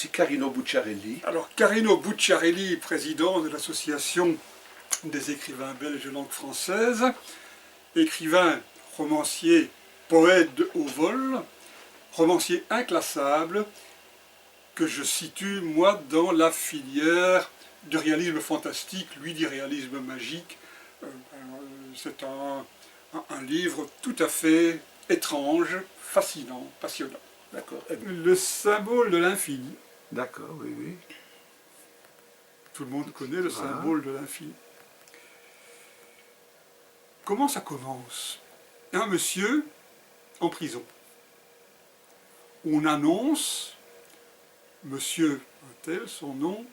c'est Carino Bucciarelli. Alors, Carino Bucciarelli, président de l'association des écrivains belges de langue française, écrivain, romancier, poète de haut vol, romancier inclassable, que je situe, moi, dans la filière du réalisme fantastique, lui dit réalisme magique. C'est un livre tout à fait étrange, fascinant, passionnant. D'accord. Le symbole de l'infini. D'accord, oui, oui. Tout le monde connaît le symbole de l'infini. Comment ça commence? Un monsieur en prison. On annonce, monsieur un tel, son nom,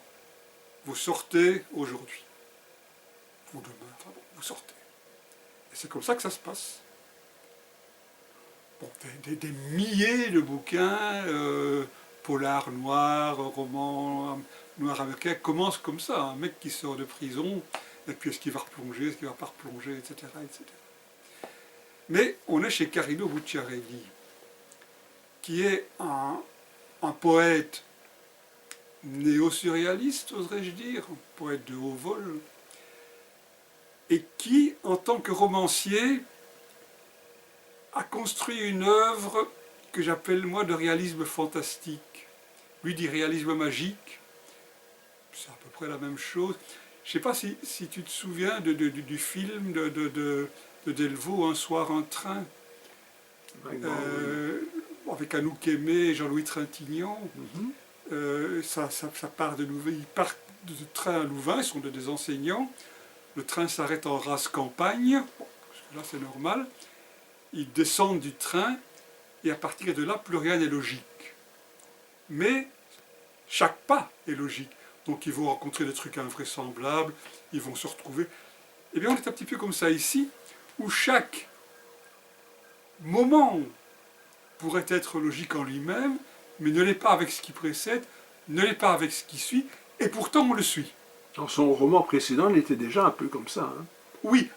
vous sortez aujourd'hui. Ou demain, enfin bon, vous sortez. Et c'est comme ça que ça se passe. Bon, des milliers de bouquins, polars noirs, romans noirs américains, commencent comme ça. Un mec qui sort de prison, et puis est-ce qu'il va replonger, est-ce qu'il ne va pas replonger, etc., etc. Mais on est chez Carino Bucciarelli, qui est un poète néo-surréaliste, oserais-je dire, un poète de haut vol, et qui, en tant que romancier, a construit une œuvre que j'appelle, moi, de réalisme fantastique. Lui dit réalisme magique, c'est à peu près la même chose. Je ne sais pas si tu te souviens du film de Delvaux, Un soir, un train, avec Anouk Aimée et Jean-Louis Trintignant. Ça part de Louvain, ils partent de train à Louvain, ils sont des enseignants. Le train s'arrête en rase campagne, bon, là c'est normal. Ils descendent du train et à partir de là, plus rien n'est logique. Mais chaque pas est logique. Donc ils vont rencontrer des trucs invraisemblables, ils vont se retrouver. Eh bien on est un petit peu comme ça ici, où chaque moment pourrait être logique en lui-même, mais ne l'est pas avec ce qui précède, ne l'est pas avec ce qui suit, et pourtant on le suit. Dans son roman précédent, il était déjà un peu comme ça. Hein. Oui,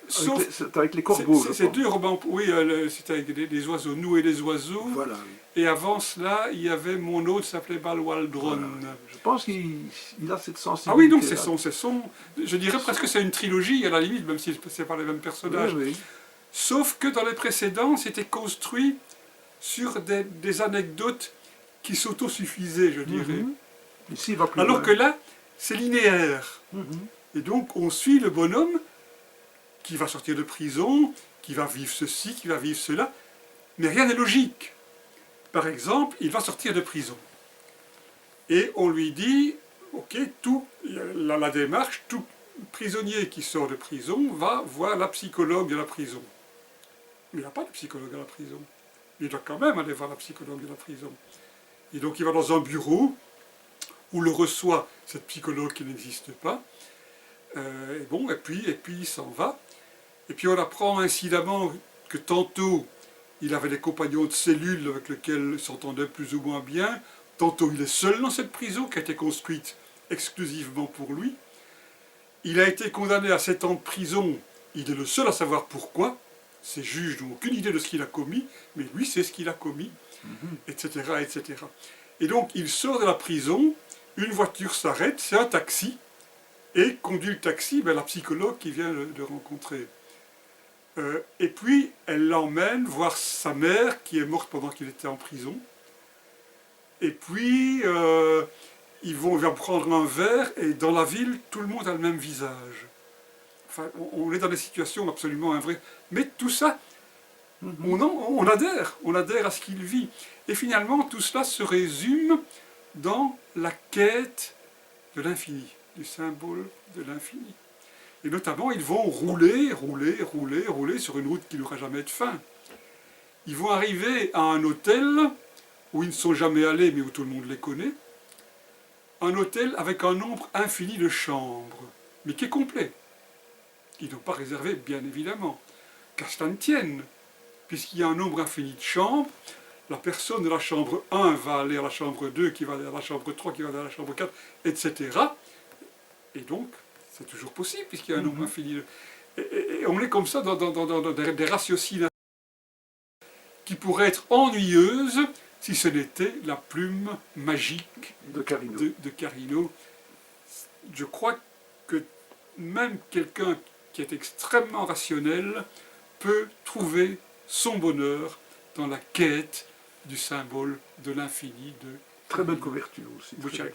sauf... C'est avec les corbeaux, c'est deux romans, oui, c'était avec les oiseaux, Nous et les oiseaux. Voilà, oui. Et avant cela, il y avait Mon autre s'appelait Balwaldron. Voilà. Je pense qu'il a cette sensibilité. Ah oui, donc c'est son... Je dirais presque que c'est une trilogie, à la limite, même si c'est pas les mêmes personnages. Oui, oui. Sauf que dans les précédents, c'était construit sur des anecdotes qui s'autosuffisaient, je dirais. Ici, il va plus Alors loin. que là, c'est linéaire. Et donc, on suit le bonhomme qui va sortir de prison, qui va vivre ceci, qui va vivre cela, mais rien n'est logique. Par exemple, il va sortir de prison. Et on lui dit, ok, la démarche, tout prisonnier qui sort de prison va voir la psychologue de la prison. Mais il n'y a pas de psychologue à la prison. Il doit quand même aller voir la psychologue de la prison. Et donc il va dans un bureau où le reçoit cette psychologue qui n'existe pas. Et bon, et puis il s'en va. Et puis on apprend incidemment que tantôt il avait des compagnons de cellule avec lesquels il s'entendait plus ou moins bien. Tantôt il est seul dans cette prison qui a été construite exclusivement pour lui. Il a été condamné à 7 ans de prison. Il est le seul à savoir pourquoi. Ces juges n'ont aucune idée de ce qu'il a commis, mais lui sait ce qu'il a commis, etc., etc. Et donc il sort de la prison, une voiture s'arrête, c'est un taxi, et conduit le taxi, la psychologue qui vient de rencontrer. Et puis elle l'emmène voir sa mère qui est morte pendant qu'il était en prison. Et puis il va prendre un verre, et dans la ville, tout le monde a le même visage. Enfin, on est dans des situations absolument invraies. Mais tout ça, on adhère à ce qu'il vit. Et finalement, tout cela se résume dans la quête de l'infini, du symbole de l'infini. Et notamment, ils vont rouler sur une route qui n'aura jamais de fin. Ils vont arriver à un hôtel où ils ne sont jamais allés, mais où tout le monde les connaît. Un hôtel avec un nombre infini de chambres, mais qui est complet. Ils n'ont pas réservé, bien évidemment. Qu'à cela ne tienne, puisqu'il y a un nombre infini de chambres, la personne de la chambre 1 va aller à la chambre 2, qui va aller à la chambre 3, qui va aller à la chambre 4, etc. Et donc, c'est toujours possible, puisqu'il y a un nombre infini de... Et on est comme ça dans des ratiocinations qui pourraient être ennuyeuses, si ce n'était la plume magique De Carino. de Carino. Je crois que même quelqu'un qui est extrêmement rationnel peut trouver son bonheur dans la quête du symbole de l'infini de Très belle couverture aussi. très Bouchard. belle.